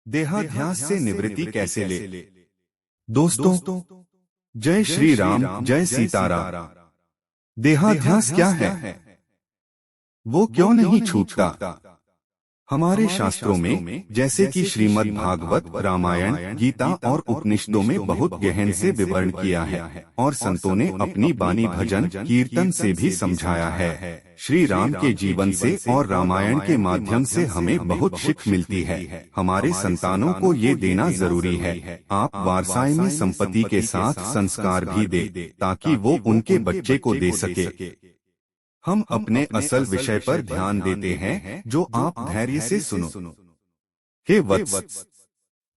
देहाध्यास से निवृत्ति कैसे ले। दोस्तों, जय श्री राम, जय सीताराम। देहाध्यास क्या है? वो क्यों नहीं छूटता? हमारे शास्त्रों में जैसे कि श्रीमद् भागवत, रामायण, गीता और उपनिषदों में बहुत गहन से विवरण किया है और संतों ने अपनी बानी, भजन, कीर्तन से भी समझाया है। श्री राम के जीवन से और रामायण के माध्यम से हमें बहुत सीख मिलती है। हमारे संतानों को ये देना जरूरी है। आप वारसाई में संपत्ति के साथ संस्कार भी दे ताकि वो उनके बच्चे को दे सके। हम अपने असल विषय पर ध्यान देते हैं, जो आप धैर्य से सुनो। हे वत्स,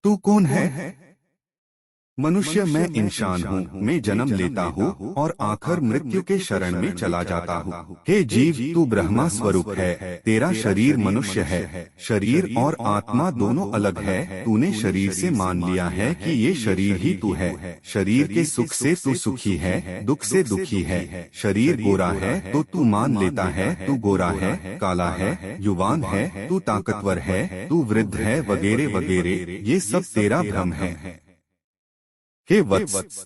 तू कौन है? मनुष्य मैं इंसान हूँ, मैं जन्म लेता हूँ और आखिर मृत्यु के शरण में चला जाता हूँ। हे जीव, तू ब्रह्मा स्वरूप है, तेरा शरीर मनुष्य है। शरीर और आत्मा दोनों अलग है। तूने शरीर से मान लिया है कि ये शरीर ही तू है। शरीर के सुख से तू सुखी है, दुख से दुखी है। शरीर गोरा है तो तू मान लेता है तू गोरा है, काला है, युवान है, तू ताकतवर है, तू वृद्ध है, वगैरह वगैरह। ये सब तेरा भ्रम है। हे वत्स,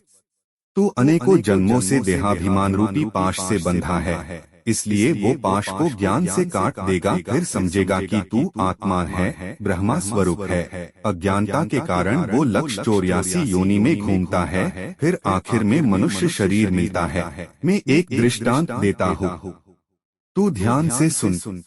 तू अनेकों जन्मों से देहाभिमान रूपी पाश से बंधा है। इसलिए वो पाश को ज्ञान से काट देगा, फिर समझेगा कि तू आत्मा है, ब्रह्मा स्वरूप है। अज्ञानता के कारण वो लक्ष 84 योनि में घूमता है, फिर आखिर में मनुष्य शरीर मिलता है। मैं एक दृष्टांत देता हूँ, तू ध्यान से सुन।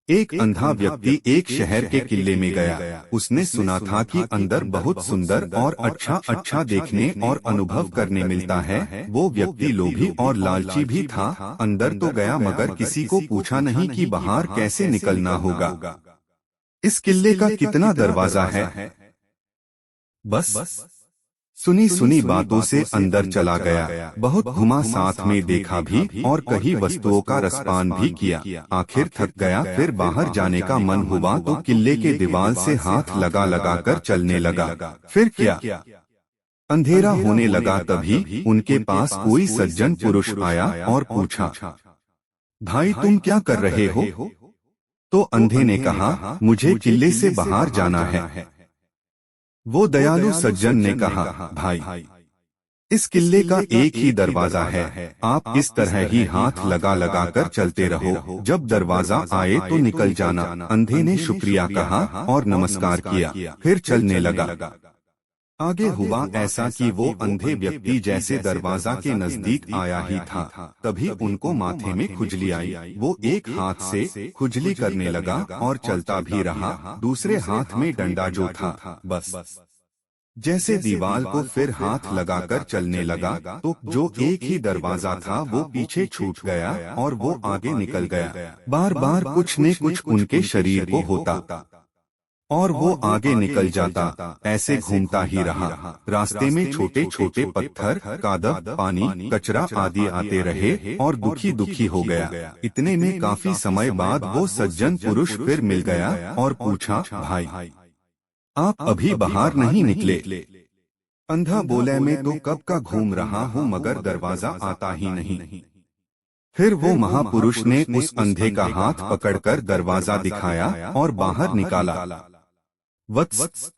एक अंधा व्यक्ति एक शहर के किले में गया। उसने सुना था कि अंदर बहुत सुंदर और अच्छा देखने और अनुभव करने मिलता है। वो व्यक्ति लोभी और लालची भी था। अंदर तो गया मगर किसी को पूछा नहीं कि बाहर कैसे निकलना होगा। इस किले का कितना दरवाजा है? बस सुनी सुनी बातों से अंदर चला गया। बहुत घुमा, साथ में देखा भी और कई वस्तुओं का रसपान भी किया। आखिर थक गया, फिर बाहर जाने का मन हुआ तो किले के दीवार से हाथ लगा लगा कर चलने लगा। फिर क्या? अंधेरा होने लगा। तभी उनके पास कोई सज्जन पुरुष आया और पूछा, भाई तुम क्या कर रहे हो? तो अंधे ने कहा, मुझे किले से बाहर जाना है। वो दयालु सज्जन ने कहा, भाई इस किले का एक ही दरवाजा है, आप इस तरह ही हाथ लगा लगा कर चलते रहो, जब दरवाजा आए तो निकल जाना। अंधे ने शुक्रिया कहा और नमस्कार किया, फिर चलने लगा। आगे हुआ ऐसा कि वो अंधे व्यक्ति जैसे दरवाजा के नजदीक आया ही था, तभी उनको माथे में खुजली आई। वो एक हाथ से खुजली करने लगा और चलता भी रहा, दूसरे हाथ में डंडा जो था। बस जैसे दीवार को फिर हाथ लगाकर चलने लगा तो जो एक ही दरवाजा था वो पीछे छूट गया और वो आगे निकल गया। बार बार कुछ न कुछ उनके शरीर को होता और वो आगे निकल जाता। ऐसे घूमता ही रहा। रास्ते में छोटे छोटे पत्थर, कादव, पानी, कचरा आदि आते रहे और दुखी दुखी हो गया। इतने में काफी समय बाद वो सज्जन पुरुष फिर मिल गया और पूछा, भाई आप अभी बाहर नहीं निकले? अंधा बोला, मैं तो कब का घूम रहा हूँ मगर दरवाजा आता ही नहीं। फिर वो महापुरुष ने उस अंधे का हाथ पकड़कर दरवाजा दिखाया और बाहर निकाला। वत्स,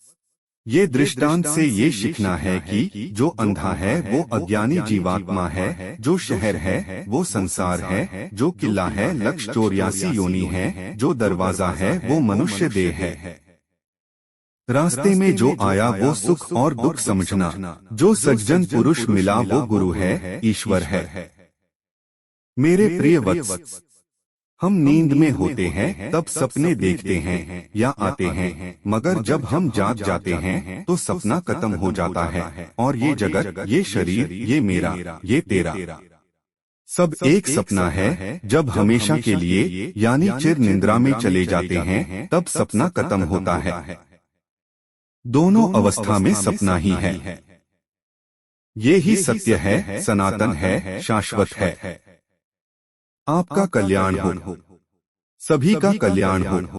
ये दृष्टांत से ये सीखना है कि जो अंधा है वो अज्ञानी जीवात्मा है, जो शहर है वो संसार है, जो किला है लक्ष 84 योनि है, जो दरवाजा है वो मनुष्य देह है। रास्ते में जो आया वो सुख और दुख समझना। जो सज्जन पुरुष मिला वो गुरु है, ईश्वर है। मेरे प्रिय वत्स, हम नींद में होते हैं तब सपने देखते हैं या आते हैं, मगर जब हम जाग जाते हैं तो सपना खत्म हो जाता है और ये जगत, ये शरीर, ये मेरा, ये तेरा सब एक सपना है। जब हमेशा के लिए यानी चिर निद्रा में चले जाते हैं तब सपना खत्म होता है। दोनों अवस्था में सपना ही है। ये ही सत्य है, सनातन है, शाश्वत है। आपका कल्याण हो, सभी का कल्याण हो।